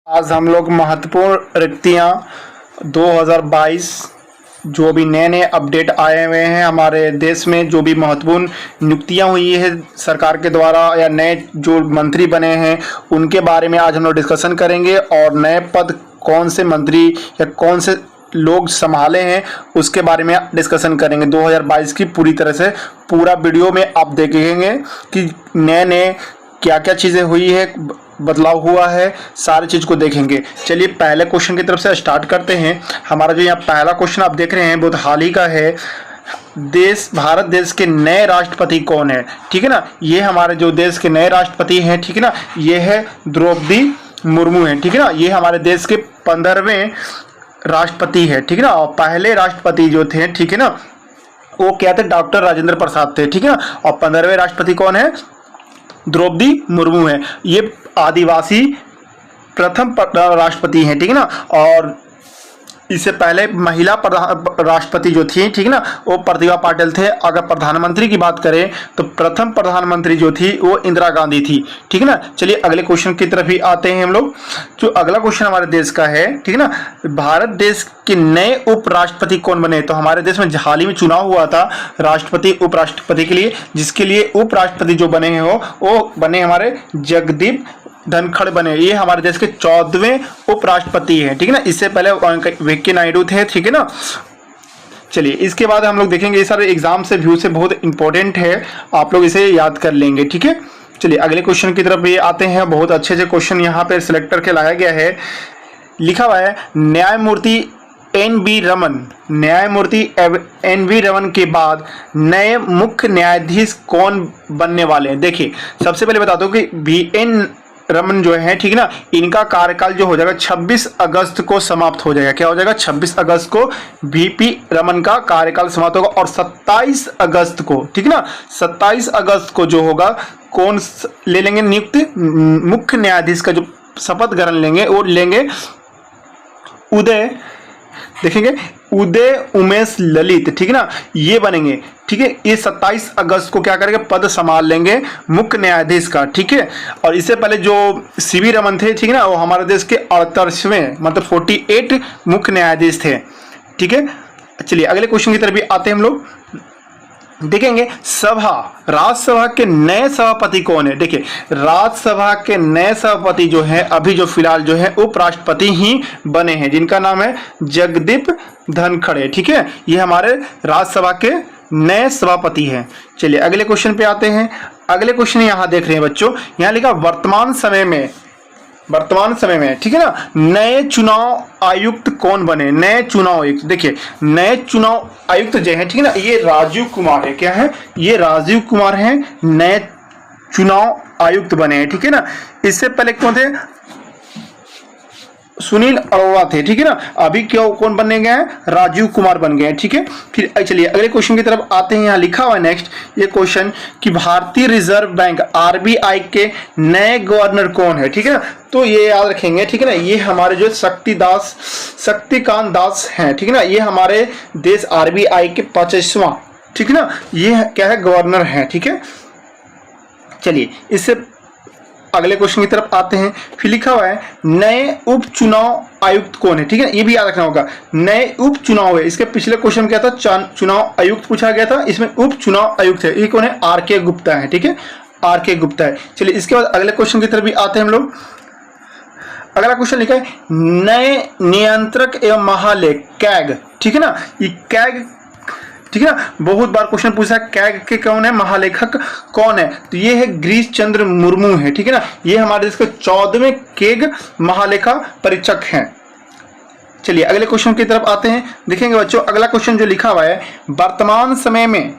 आज हम लोग महत्वपूर्ण रिक्तियां 2022 जो भी नए नए अपडेट आए हुए हैं हमारे देश में, जो भी महत्वपूर्ण नियुक्तियां हुई है सरकार के द्वारा या नए जो मंत्री बने हैं उनके बारे में आज हम लोग डिस्कशन करेंगे। और नए पद कौन से मंत्री या कौन से लोग संभाले हैं उसके बारे में डिस्कशन करेंगे। 2022 की पूरी तरह से पूरा वीडियो में आप देखेंगे कि नए नए क्या क्या चीज़ें हुई है, बदलाव हुआ है, सारी चीज़ को देखेंगे। चलिए पहले क्वेश्चन की तरफ से स्टार्ट करते हैं। हमारा जो यहाँ पहला क्वेश्चन आप देख रहे हैं बहुत हाल ही का है। भारत देश के नए राष्ट्रपति कौन है? ठीक है ना, ये हमारे जो देश के नए राष्ट्रपति हैं, ठीक है ना, ये है द्रौपदी मुर्मू है। ठीक है ना, ये हमारे देश के 15वें राष्ट्रपति है। ठीक है ना, और पहले राष्ट्रपति जो थे, ठीक है ना, वो क्या थे? डॉक्टर राजेंद्र प्रसाद थे। ठीक है ना, और 15वें राष्ट्रपति कौन है? द्रौपदी मुर्मू है। ये आदिवासी प्रथम राष्ट्रपति हैं। ठीक है ना, और इससे पहले महिला राष्ट्रपति जो थी, ठीक है ना, वो प्रतिभा पाटिल थे। अगर प्रधानमंत्री की बात करें तो प्रथम प्रधानमंत्री जो थी वो इंदिरा गांधी थी। ठीक है ना, चलिए अगले क्वेश्चन की तरफ ही आते हैं हम लोग। जो अगला क्वेश्चन हमारे देश का है, ठीक है ना, भारत देश के नए उपराष्ट्रपति कौन बने? तो हमारे देश में हाल ही में चुनाव हुआ था राष्ट्रपति उपराष्ट्रपति के लिए, जिसके लिए उपराष्ट्रपति जो बने हैं वो बने हमारे जगदीप धनखड़ बने। ये हमारे देश के 14वें उपराष्ट्रपति हैं। ठीक है ना, इससे पहले वेंकैया नायडू थे। ठीक है ना, चलिए इसके बाद हम लोग देखेंगे, ये सारे एग्जाम से व्यू से बहुत इंपॉर्टेंट है, आप लोग इसे याद कर लेंगे। ठीक है, चलिए अगले क्वेश्चन की तरफ ये आते हैं। बहुत अच्छे से क्वेश्चन यहाँ पे सिलेक्ट करके लाया गया है। लिखा हुआ है न्यायमूर्ति एन.वी. रमन। न्यायमूर्ति एन.वी. रमन के बाद नए मुख्य न्यायाधीश कौन बनने वाले हैं? देखिए सबसे पहले बता दो कि वी.एन. रमन जो है, ठीक है ना, इनका कार्यकाल जो हो जाएगा 26 अगस्त को समाप्त हो जाएगा। क्या हो जाएगा? 26 अगस्त को वी.पी. रमन का कार्यकाल समाप्त होगा। और 27 अगस्त को, ठीक है ना, 27 अगस्त को जो होगा कौन ले लेंगे नियुक्त मुख्य न्यायाधीश का जो शपथ ग्रहण लेंगे वो लेंगे उदय, देखेंगे उदय उमेश ललित। ठीक है ना, ये बनेंगे। ठीक है, ये 27 अगस्त को क्या करेंगे? पद संभाल लेंगे मुख्य न्यायाधीश का। ठीक है, और इससे पहले जो सी.वी. रमन थे, ठीक है ना, वो हमारे देश के 38वें मतलब 48 मुख्य न्यायाधीश थे। ठीक है, चलिए अगले क्वेश्चन की तरफ भी आते हैं हम लोग। देखेंगे राज्यसभा के नए सभापति कौन है? देखिए राज्यसभा के नए सभापति जो है अभी जो फिलहाल जो है उपराष्ट्रपति ही बने हैं, जिनका नाम है जगदीप धनखड़। ठीक है, ये हमारे राज्यसभा के नए सभापति हैं। चलिए अगले क्वेश्चन पे आते हैं। अगले क्वेश्चन यहाँ देख रहे हैं बच्चों, यहाँ लिखा वर्तमान समय में, ठीक है ना, नए चुनाव आयुक्त कौन बने? नए चुनाव आयुक्त, देखिए नए चुनाव आयुक्त जो है, ठीक है ना, ये राजीव कुमार है। क्या है? ये राजीव कुमार हैं, नए चुनाव आयुक्त बने हैं। ठीक है ना, इससे पहले कौन थे? सुनील अरोड़ा थे। ठीक है ना, अभी क्यों कौन बनने गए हैं? राजीव कुमार बन गए हैं। ठीक है, फिर चलिए अगले क्वेश्चन की तरफ आते हैं। यहाँ लिखा हुआ है नेक्स्ट ये क्वेश्चन कि भारतीय रिजर्व बैंक आरबीआई के नए गवर्नर कौन है? ठीक है ना, तो ये याद रखेंगे। ठीक है ना, ये हमारे जो शक्तिकांत दास हैं। ठीक है ना, ये हमारे देश आरबीआई के 25वां, ठीक है ना, ये क्या है? गवर्नर है। ठीक है, चलिए इससे अगले क्वेश्चन की तरफ आते हैं। फिर लिखा हुआ है नए उप चुनाव आयुक्त कौन है? ठीक है, ये भी याद रखना होगा। नए उप चुनाव है, इसके पिछले क्वेश्चन क्या था? चुनाव आयुक्त पूछा गया था, इसमें उप चुनाव आयुक्त है। ये कौन है? आर.के. गुप्ता है। ठीक है, आर.के. गुप्ता है। चलिए इसके बाद अगले क्वेश्चन की तरफ भी आते हैं हम लोग। अगला क्वेश्चन लिखा है नए नियंत्रक एवं महालेख कैग। ठीक है ना, ये कैग, ठीक है ना, बहुत बार क्वेश्चन पूछा कैग के कौन है? महालेखक कौन है? तो ये है गिरीश चंद्र मुर्मू है। ठीक है ना, ये हमारे देश के 14वें कैग महालेखा परीक्षक हैं। चलिए अगले क्वेश्चन की तरफ आते हैं। देखेंगे बच्चों अगला क्वेश्चन जो लिखा हुआ है वर्तमान समय में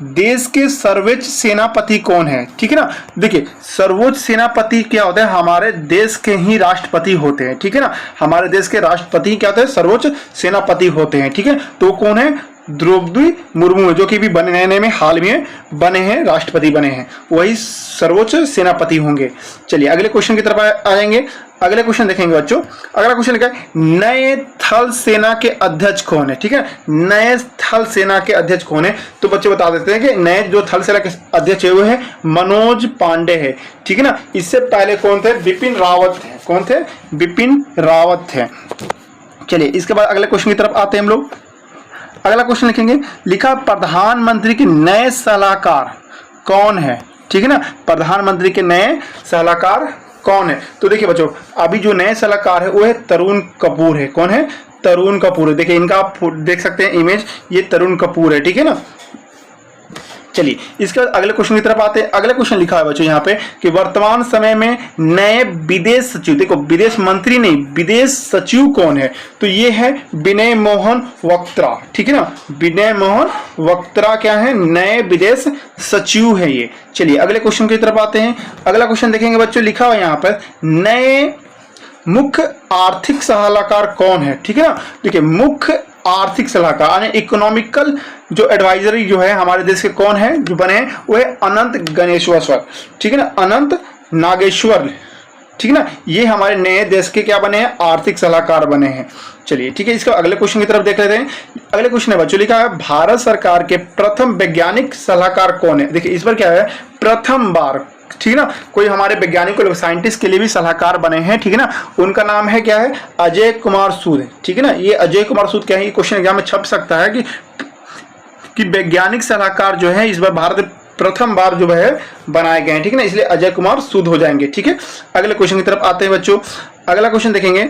देश के सर्वोच्च सेनापति कौन है? ठीक है ना, देखिए सर्वोच्च सेनापति क्या होता है? हमारे देश के ही राष्ट्रपति होते हैं। ठीक है ना, हमारे देश के राष्ट्रपति क्या होते हैं? सर्वोच्च सेनापति होते हैं। ठीक है, तो कौन है? द्रौपदी मुर्मू जो कि भी बने नए नए में हाल में बने हैं, राष्ट्रपति बने हैं, वही सर्वोच्च सेनापति होंगे। चलिए अगले क्वेश्चन की तरफ आ जाएंगे। अगले क्वेश्चन देखेंगे बच्चों। अगला क्वेश्चन लिखा है नए थल सेना के अध्यक्ष कौन है। ठीक है, नए थल सेना के अध्यक्ष कौन है, तो बच्चे बता देते हैं कि नए जो थल सेना के अध्यक्ष है वो है मनोज पांडे है। ठीक है ना, इससे पहले कौन थे, बिपिन रावत थे। कौन थे, बिपिन रावत थे। चलिए इसके बाद अगले क्वेश्चन की तरफ आते हैं हम लोग। अगला क्वेश्चन लिखेंगे, लिखा प्रधानमंत्री के नए सलाहकार कौन है। ठीक है ना, प्रधानमंत्री के नए सलाहकार कौन है, तो देखिए बच्चों अभी जो नए सलाहकार है वो है तरुण कपूर है। कौन है, तरुण कपूर है। देखिए इनका आप देख सकते हैं इमेज, ये तरुण कपूर है। ठीक है ना, चलिए इसके बाद अगले क्वेश्चन की तरफ आते हैं। अगला क्वेश्चन लिखा है बच्चों यहाँ पे कि वर्तमान समय में नए विदेश सचिव, देखो विदेश मंत्री नहीं विदेश सचिव कौन है, तो ये है विनय मोहन वक्त्रा। ठीक है ना, विनय मोहन वक्त्रा क्या है, नए विदेश सचिव है ये। चलिए अगले क्वेश्चन की तरफ आते हैं। अगला क्वेश्चन देखेंगे बच्चों, लिखा हुआ यहाँ पर नए मुख्य आर्थिक सलाहकार कौन है। ठीक है ना, देखिए मुख्य आर्थिक सलाहकार यानी इकोनॉमिकल जो एडवाइजरी जो है हमारे देश के कौन है जो बने हैं, वो है अनंत गणेश्वर। ठीक है ना, अनंत नागेश्वर। ठीक है ना, ये हमारे नए देश के क्या बने हैं, आर्थिक सलाहकार बने हैं। चलिए ठीक है, इसका अगले क्वेश्चन की तरफ देख लेते हैं। अगले क्वेश्चन है बच्चों, लिखा है भारत सरकार के प्रथम वैज्ञानिक सलाहकार कौन है। देखिए इस पर क्या है, प्रथम बार। ठीक है ना, कोई हमारे वैज्ञानिक साइंटिस्ट के लिए भी सलाहकार बने हैं। ठीक है ना, उनका नाम है क्या है, अजय कुमार सूद। ठीक है ना, ये अजय कुमार सूद क्या है, ये क्वेश्चन एग्जाम में छप सकता है कि वैज्ञानिक सलाहकार जो है इस बार भारत प्रथम बार जो है बनाए गए हैं। ठीक है ना, इसलिए अजय कुमार सूद हो जाएंगे। ठीक है, अगले क्वेश्चन की तरफ आते हैं बच्चों। अगला क्वेश्चन देखेंगे।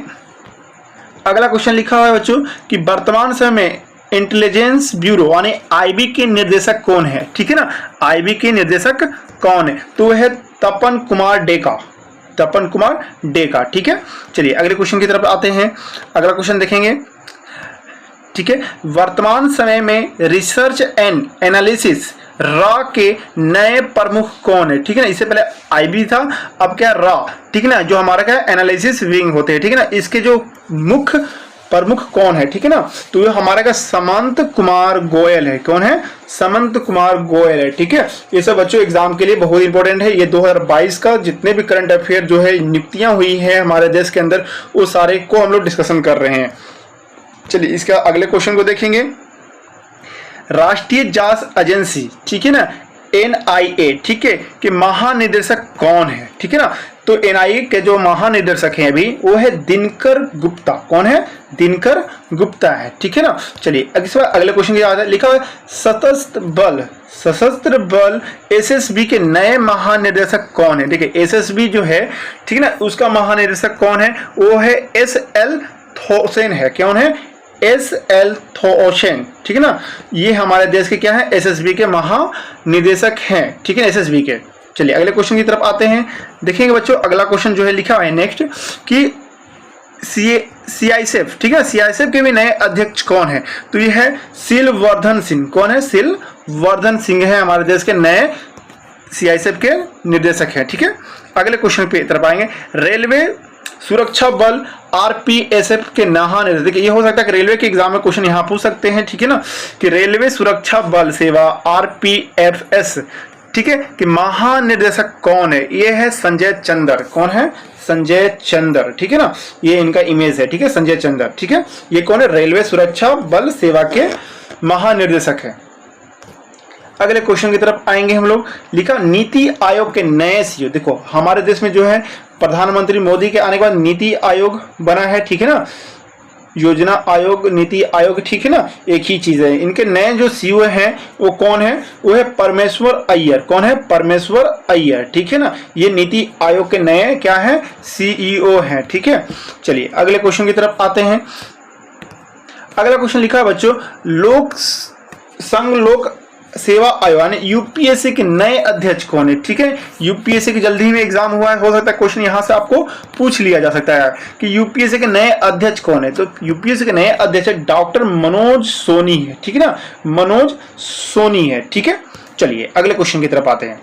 अगला क्वेश्चन लिखा हुआ है बच्चों कि वर्तमान समय में इंटेलिजेंस ब्यूरो यानी आईबी के निर्देशक कौन है। ठीक है ना, आईबी के निर्देशक कौन है, तो वह है तपन कुमार डेका। तपन कुमार डेका। ठीक है, चलिए अगले क्वेश्चन की तरफ आते हैं। अगला क्वेश्चन देखेंगे। ठीक है, वर्तमान समय में रिसर्च एंड एनालिसिस रा के नए प्रमुख कौन है। ठीक है ना, इससे पहले आईबी था, अब क्या रा। ठीक है ना, जो हमारा क्या एनालिसिस विंग होते हैं। ठीक है ना, इसके जो मुख्य प्रमुख कौन है। ठीक है ना, तो ये हमारा का समंत कुमार गोयल है। कौन है, समंत कुमार गोयल है। ठीक है, ये सब बच्चों एग्जाम के लिए बहुत इंपॉर्टेंट है। ये 2022 का जितने भी करंट अफेयर जो है नियुक्तियां हुई हैं हमारे देश के अंदर, वो सारे को हम लोग डिस्कशन कर रहे हैं। चलिए इसका अगले क्वेश्चन को देखेंगे। राष्ट्रीय जांच एजेंसी, ठीक है ना, NIA, ठीक है, कि महानिदेशक कौन है। ठीक है ना, तो NIA के जो महानिदेशक हैं अभी वो है दिनकर गुप्ता। कौन है, दिनकर गुप्ता है। ठीक है ना, चलिए अगले क्वेश्चन की याद है, लिखा हुआ है सशस्त्र बल SSB के नए महानिदेशक कौन है। देखिए SSB जो है, ठीक है ना, उसका महानिदेशक कौन है, वो है SL थोसेन है। कौन है, SL थोसेन। ठीक है ना, ये हमारे देश के क्या है, SSB के महानिदेशक हैं। ठीक है, SSB के। चलिए अगले क्वेश्चन की तरफ आते हैं। देखेंगे बच्चों, अगला क्वेश्चन जो है लिखा हुआ है नेक्स्ट कि CISF, ठीक है, CISF के भी नए अध्यक्ष कौन है, तो ये है सिलवर्धन सिंह। कौन है, सिलवर्धन सिंह है हमारे देश के नए CISF के निर्देशक हैं। ठीक है, अगले क्वेश्चन पे तरफ आएंगे। रेलवे सुरक्षा बल RPSF के महानिदेशक, देखिए ये हो सकता है कि रेलवे के एग्जाम में क्वेश्चन यहाँ पूछ सकते हैं। ठीक है ना, कि रेलवे सुरक्षा बल सेवा RPFS, ठीक है, कि महानिदेशक कौन है, ये है संजय चंद्र। कौन है, संजय चंद्र। ठीक है ना, ये इनका इमेज है। ठीक है, संजय चंद्र। ठीक है, ये कौन है, रेलवे सुरक्षा बल सेवा के महानिदेशक है। अगले क्वेश्चन की तरफ आएंगे हम लोग। लिखा नीति आयोग के नए CEO, देखो हमारे देश में जो है प्रधानमंत्री मोदी के आने के बाद नीति आयोग बना है। ठीक है ना, योजना आयोग, नीति आयोग। ठीक है ना, एक ही चीज है। इनके नए जो CEO हैं वो कौन है, वो है परमेश्वर अय्यर। कौन है, परमेश्वर अय्यर। ठीक है ना, ये नीति आयोग के नए क्या है, CEO हैं। ठीक है, चलिए अगले क्वेश्चन की तरफ आते हैं। अगला क्वेश्चन लिखा है बच्चों, लोक संघ लोक सेवा आयोग यानी UPSC के नए अध्यक्ष कौन है। ठीक है, UPSC की जल्दी ही में एग्जाम हुआ है, हो सकता है क्वेश्चन यहां से आपको पूछ लिया जा सकता है कि UPSC के नए अध्यक्ष कौन है, तो UPSC के नए अध्यक्ष डॉक्टर मनोज सोनी है। ठीक है ना, मनोज सोनी है। ठीक है, चलिए अगले क्वेश्चन की तरफ आते हैं।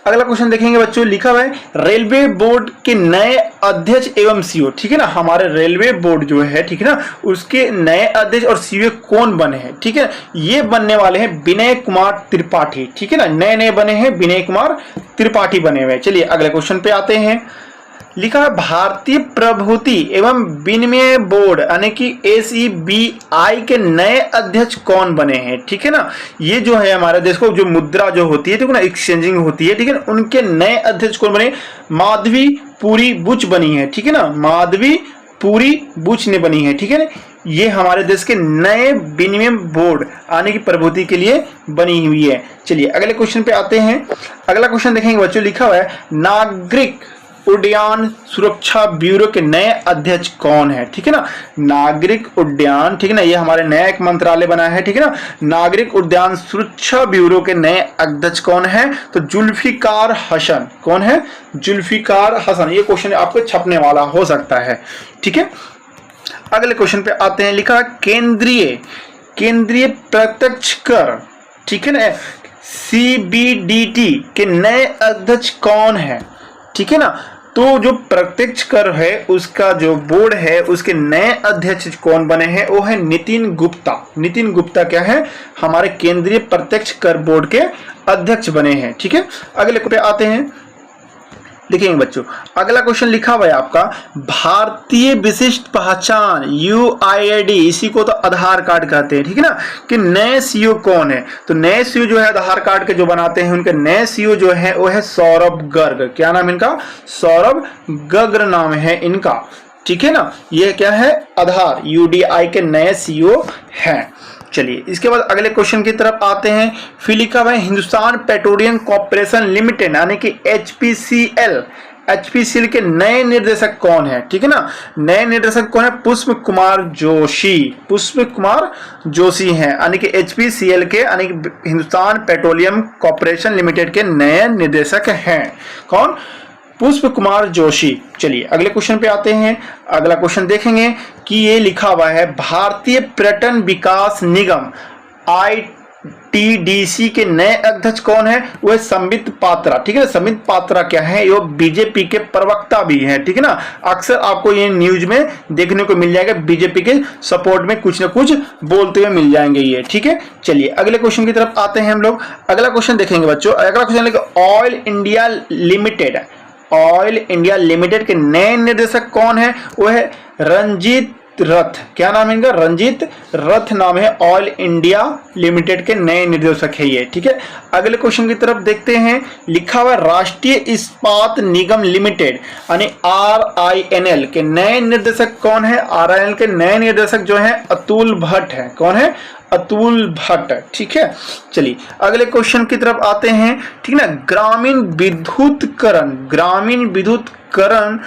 अगला क्वेश्चन देखेंगे बच्चों, लिखा हुआ है रेलवे बोर्ड के नए अध्यक्ष एवं सीईओ, ठीक है ना, हमारे रेलवे बोर्ड जो है, ठीक है ना, उसके नए अध्यक्ष और सीईओ कौन बने हैं, ठीक है, ये बनने वाले हैं विनय कुमार त्रिपाठी, ठीक है ना, नए नए बने हैं विनय कुमार त्रिपाठी बने हुए। चलिए अगले क्वेश्चन पे आते हैं। लिखा है भारतीय प्रभूति एवं विनिमय बोर्ड यानी कि SEBI के नए अध्यक्ष कौन बने हैं, ठीक है ना, ये जो है हमारे देश को जो मुद्रा जो होती है, ठीक है ना, एक्सचेंजिंग होती है, ठीक है ना, उनके नए अध्यक्ष कौन बने, माधवी पुरी बुच बनी है, ठीक है ना, माधवी पुरी बुच ने बनी है, ठीक है ना, ये हमारे देश के नए विनिमय बोर्ड आने की प्रभुति के लिए बनी हुई है। चलिए अगले क्वेश्चन पे आते हैं। अगला क्वेश्चन देखेंगे बच्चों, लिखा हुआ है नागरिक उड्डयन सुरक्षा ब्यूरो के नए अध्यक्ष कौन है, ठीक है ना, नागरिक उड्डयन, ठीक है ना, ये हमारे नया एक मंत्रालय बना है, ठीक है ना, नागरिक उड्डयन सुरक्षा ब्यूरो के नए अध्यक्ष कौन है, तो जुल्फिकार हसन। कौन है, जुल्फिकार हसन। ये क्वेश्चन आपको छपने वाला हो सकता है, ठीक है। अगले क्वेश्चन पे आते हैं। लिखा केंद्रीय प्रत्यक्ष कर, ठीक है ना, CBDT के नए अध्यक्ष कौन है, ठीक है ना, तो जो प्रत्यक्ष कर है उसका जो बोर्ड है उसके नए अध्यक्ष कौन बने हैं, वो है नितिन गुप्ता। नितिन गुप्ता क्या है, हमारे केंद्रीय प्रत्यक्ष कर बोर्ड के अध्यक्ष बने हैं, ठीक है। अगले पे आते हैं, लिखेंगे बच्चों। अगला क्वेश्चन लिखा हुआ है आपका भारतीय विशिष्ट पहचान UID, इसी को तो आधार कार्ड कहते हैं, ठीक है ना, कि नए सीईओ कौन है, तो नए सीईओ जो है आधार कार्ड के जो बनाते हैं उनके नए सीईओ जो है वो है सौरभ गर्ग। क्या नाम इनका, सौरभ गर्ग नाम है इनका, ठीक है ना, ये क्या है, आधार UDI के नए सीईओ हैं। चलिए इसके बाद अगले क्वेश्चन की तरफ आते हैं। फिर लिखा हुआ है हिंदुस्तान पेट्रोलियम कॉर्पोरेशन लिमिटेड यानी कि HPCL के नए निर्देशक कौन है, ठीक है ना, नए निर्देशक कौन है, पुष्प कुमार जोशी। पुष्प कुमार जोशी हैं यानी कि HPCL के यानी कि हिंदुस्तान पेट्रोलियम कॉर्पोरेशन लिमिटेड के नए निर्देशक हैं। कौन, पुष्प कुमार जोशी। चलिए अगले क्वेश्चन पे आते हैं। अगला क्वेश्चन देखेंगे कि ये लिखा हुआ है भारतीय पर्यटन विकास निगम ITDC के नए अध्यक्ष कौन है, वो है संबित पात्रा, ठीक है ना। संबित पात्रा क्या है, ये बीजेपी के प्रवक्ता भी है, ठीक है ना, अक्सर आपको ये न्यूज में देखने को मिल जाएगा, बीजेपी के सपोर्ट में कुछ ना कुछ बोलते हुए मिल जाएंगे ये, ठीक है। चलिए अगले क्वेश्चन की तरफ आते हैं हम लोग। अगला क्वेश्चन देखेंगे बच्चों। अगला क्वेश्चन लिखा oil India limited, oil India limited के नए निर्देशक कौन है, वो है रंजीत रथ। क्या नाम है इनका, रंजीत रथ नाम है, ऑयल इंडिया लिमिटेड के नए निर्देशक है ये, ठीक है। अगले क्वेश्चन की तरफ देखते हैं। लिखा हुआ राष्ट्रीय इस्पात निगम लिमिटेड यानी RINL के नए निर्देशक कौन है, RINL के नए निर्देशक जो है अतुल भट्ट है। कौन है, अतुल भट्ट, ठीक है। चलिए अगले क्वेश्चन की तरफ आते हैं, ठीक ना। ग्रामीण विद्युतीकरण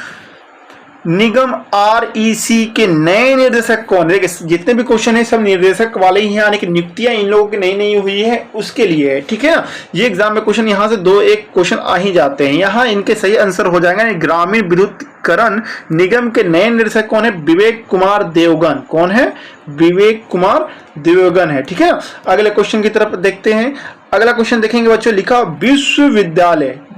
निगम REC के नए निर्देशक कौन, देखिए जितने भी क्वेश्चन है सब निर्देशक वाले ही हैं, यानी कि नियुक्तियां इन लोगों की नई नई हुई है उसके लिए है, ठीक है ना। ये एग्जाम में क्वेश्चन यहाँ से 2-1 क्वेश्चन आ ही जाते हैं, यहाँ इनके सही आंसर हो जाएगा। ग्रामीण विद्युतीकरण निगम के नए निर्देशक कौन है, विवेक कुमार देवगन। कौन है, विवेक कुमार देवगन है, ठीक है। अगले क्वेश्चन की तरफ देखते हैं। अगला क्वेश्चन देखेंगे बच्चों। लिखा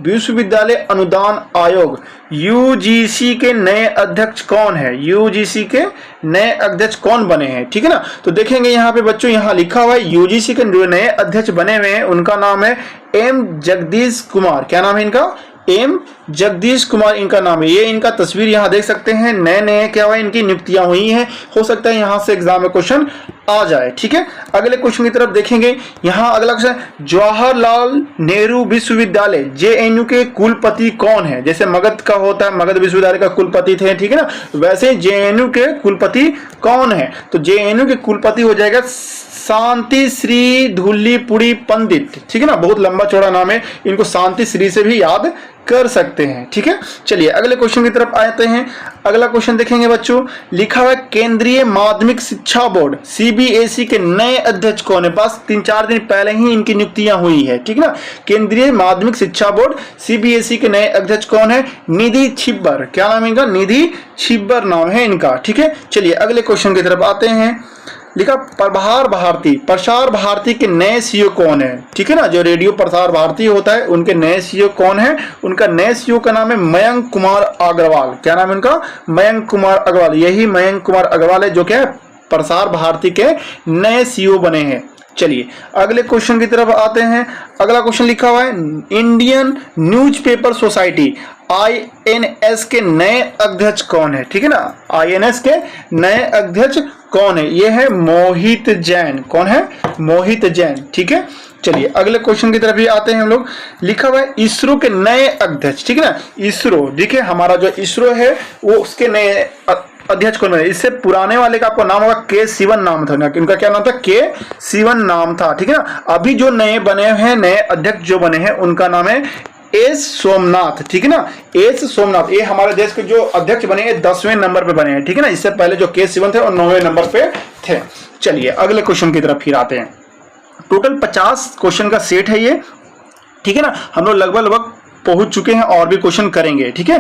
विश्वविद्यालय अनुदान आयोग UGC के नए अध्यक्ष कौन है, UGC के नए अध्यक्ष कौन बने हैं, ठीक है ना। तो देखेंगे यहाँ पे बच्चों, यहाँ लिखा हुआ है UGC के जो नए अध्यक्ष बने हुए हैं उनका नाम है M जगदीश कुमार। क्या नाम है इनका, M जगदीश कुमार इनका नाम है। ये इनका तस्वीर यहाँ देख सकते हैं, नए नए क्या हुआ इनकी नियुक्तियां हुई हैं, हो सकता है यहाँ से एग्जाम में क्वेश्चन आ जाए, ठीक है। अगले क्वेश्चन की तरफ देखेंगे। यहाँ अगला क्वेश्चन, जवाहरलाल नेहरू विश्वविद्यालय JNU के कुलपति कौन है, जैसे मगध का होता है, मगध विश्वविद्यालय का कुलपति थे, ठीक है ना, वैसे JNU के कुलपति कौन है, तो JNU के कुलपति हो जाएगा शांति श्री धुल्लीपुड़ी पंडित, ठीक है ना, बहुत लंबा चौड़ा नाम है, इनको शांति श्री से भी याद कर सकते हैं, ठीक है। चलिए अगले क्वेश्चन की तरफ आते हैं। अगला क्वेश्चन देखेंगे बच्चों। लिखा हुआ है केंद्रीय माध्यमिक शिक्षा बोर्ड CBSE के नए अध्यक्ष कौन है, बस 3-4 दिन पहले ही इनकी नियुक्तियां हुई है, ठीक है ना। केंद्रीय माध्यमिक शिक्षा बोर्ड CBSE के नए अध्यक्ष कौन है, निधि छिब्बर। क्या नाम है इनका, निधि छिब्बर नाम है इनका, ठीक है। चलिए अगले क्वेश्चन की तरफ आते हैं। लिखा प्रसार भारती के नए सीईओ कौन है, ठीक है ना। जो रेडियो प्रसार भारती होता है उनके नए सीईओ कौन है, उनका नए सीईओ का नाम है मयंक कुमार अग्रवाल। क्या नाम है उनका, मयंक कुमार अग्रवाल। यही मयंक कुमार अग्रवाल है जो क्या है प्रसार भारती के नए सीईओ बने हैं। चलिए अगले क्वेश्चन की तरफ आते हैं। अगला क्वेश्चन लिखा हुआ है इंडियन न्यूज़पेपर सोसाइटी INS के नए अध्यक्ष कौन है, ठीक है ना। INS के नए अध्यक्ष कौन है, ये है मोहित जैन। कौन है, मोहित जैन, ठीक है। चलिए अगले क्वेश्चन की तरफ भी आते हैं हम लोग। लिखा हुआ है इसरो के नए अध्यक्ष, ठीक है ना। इसरो, देखिए हमारा जो इसरो है वो उसके नए अध्यक्ष कौन है। इससे पुराने वाले का आपको नाम होगा के सिवन नाम था ना, इनका क्या नाम था, के सिवन नाम था, ठीक है ना। अभी जो नए बने हैं, नए अध्यक्ष जो बने हैं उनका नाम है एस सोमनाथ, ठीक है ना। एस सोमनाथ, ये हमारे देश के जो अध्यक्ष बने हैं 10वें नंबर पे बने हैं, ठीक है ना। इससे पहले जो के सिवन थे और 9वें नंबर पे थे। चलिए अगले क्वेश्चन की तरफ फिर आते हैं। टोटल 50 क्वेश्चन का सेट है ये, ठीक है ना। हम लोग लगभग पहुंच चुके हैं और भी क्वेश्चन करेंगे, ठीक है।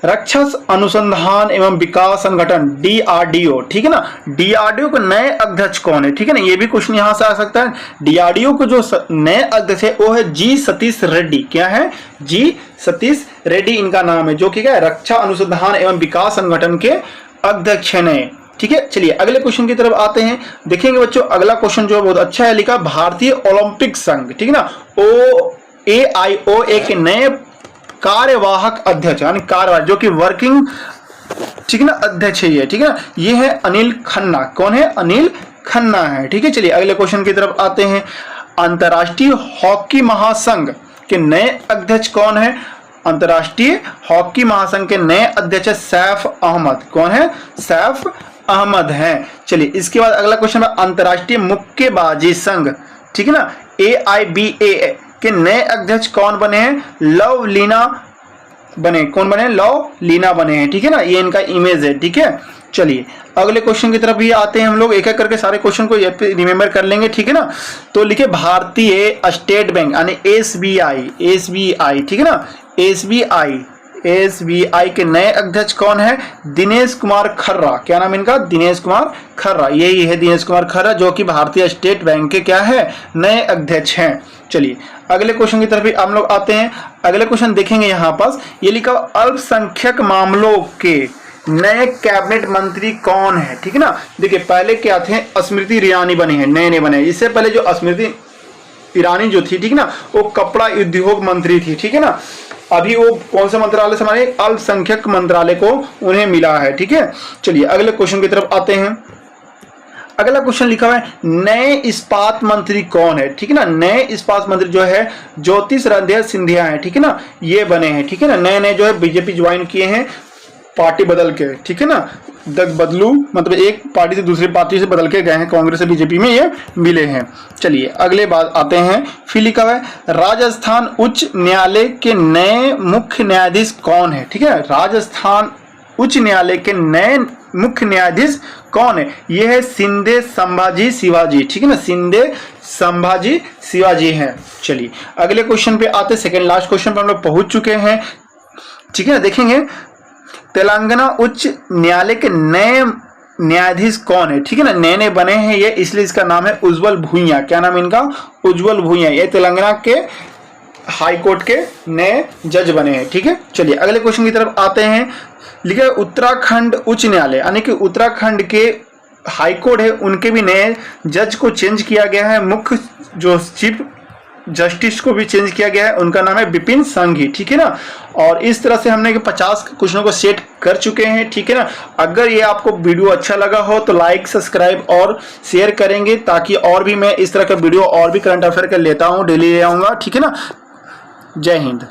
रक्षा अनुसंधान एवं विकास संगठन DRDO, ठीक है ना। DRDO के नए अध्यक्ष कौन है, ठीक है ना। ये भी क्वेश्चन यहां से आ सकता है। DRDO को जो नए अध्यक्ष है वो है G सतीश रेड्डी। क्या है, G सतीश रेड्डी इनका नाम है, जो कि क्या है रक्षा अनुसंधान एवं विकास संगठन के अध्यक्ष है नए, ठीक है। चलिए अगले क्वेश्चन की तरफ आते हैं। देखेंगे बच्चों अगला क्वेश्चन जो बहुत अच्छा है, लिखा भारतीय ओलंपिक संघ, ठीक है ना। AIOA के नए कार्यवाहक अध्यक्ष यानी कार्यवाहक जो कि वर्किंग, ठीक है ना, अध्यक्ष है ये, ठीक है ना। ये है अनिल खन्ना। कौन है, अनिल खन्ना है, ठीक है। चलिए अगले क्वेश्चन की तरफ आते हैं। अंतर्राष्ट्रीय हॉकी महासंघ के नए अध्यक्ष कौन है। अंतर्राष्ट्रीय हॉकी महासंघ के नए अध्यक्ष सैफ अहमद। कौन है, सैफ अहमद हैं। चलिए इसके बाद अगला क्वेश्चन है अंतर्राष्ट्रीय मुक्केबाजी संघ, ठीक है ना। AIBA के नए अध्यक्ष कौन बने हैं, लवलीना बने। कौन बने, लवलीना बने हैं, ठीक है ना। ये इनका इमेज है, ठीक है। चलिए अगले क्वेश्चन की तरफ भी आते हैं हम लोग, एक एक करके सारे क्वेश्चन को रिमेंबर कर लेंगे, ठीक है ना। तो लिखे भारतीय स्टेट बैंक यानी SBI, ठीक है ना। SBI के नए अध्यक्ष कौन है, दिनेश कुमार खर्रा। क्या नाम इनका, दिनेश कुमार खर्रा। यही है दिनेश कुमार खर्रा जो कि भारतीय स्टेट बैंक के क्या है, नए अध्यक्ष हैं। चलिए अगले क्वेश्चन की तरफ भी हम लोग आते हैं। अगले क्वेश्चन देखेंगे यहाँ पास, ये लिखा अल्पसंख्यक मामलों के नए कैबिनेट मंत्री कौन है, ठीक है ना। देखिए पहले क्या थे, स्मृति ईरानी बने हैं, नए बने हैं। इससे पहले जो स्मृति ईरानी जो थी, ठीक है ना, वो कपड़ा उद्योग मंत्री थी, ठीक है ना। अभी वो कौन सा मंत्रालय से हमारे अल्पसंख्यक मंत्रालय को उन्हें मिला है, ठीक है। चलिए अगले क्वेश्चन की तरफ आते हैं। अगला क्वेश्चन लिखा हुआ है नए इस्पात मंत्री कौन है, ठीक है ना। नए इस्पात मंत्री जो है ज्योतिरादित्य सिंधिया है, ठीक है ना। ये बने हैं, ठीक है ना। नए जो है बीजेपी ज्वाइन किए हैं पार्टी बदल के, ठीक है ना। बदलू मतलब एक पार्टी से दूसरी पार्टी से बदल के गए हैं, कांग्रेस से बीजेपी में ये मिले हैं। चलिए अगले बात आते हैं। फिर लिखा हुआ है राजस्थान उच्च न्यायालय के नए मुख्य न्यायाधीश कौन है, ठीक है। राजस्थान उच्च न्यायालय के नए मुख्य न्यायाधीश कौन है, यह है शिंदे संभाजी शिवाजी, ठीक है ना। शिंदे संभाजी शिवाजी हैं। चलिए अगले क्वेश्चन पे आते, सेकंड लास्ट क्वेश्चन पे हम लोग पहुंच चुके हैं, ठीक है ना। देखेंगे तेलंगाना उच्च न्यायालय के नए न्यायाधीश कौन है, ठीक है ना। नए बने हैं ये, इसलिए इसका नाम है उज्जवल भुइयां। क्या नाम इनका, उज्जवल भुइयां। ये तेलंगाना के हाई कोर्ट के नए जज बने हैं, ठीक है। चलिए अगले क्वेश्चन की तरफ आते हैं। लिखा है उत्तराखंड उच्च न्यायालय यानी कि उत्तराखंड के हाई कोर्ट है, उनके भी नए जज को चेंज किया गया है। मुख्य जो चीफ जस्टिस को भी चेंज किया गया है, उनका नाम है विपिन संघी, ठीक है ना। और इस तरह से हमने 50 क्वेश्चनों को सेट कर चुके हैं, ठीक है ना। अगर ये आपको वीडियो अच्छा लगा हो तो लाइक सब्सक्राइब और शेयर करेंगे, ताकि और भी मैं इस तरह का वीडियो और भी करंट अफेयर का लेता हूँ, डेली ले आऊँगा, ठीक है ना। जय हिंद।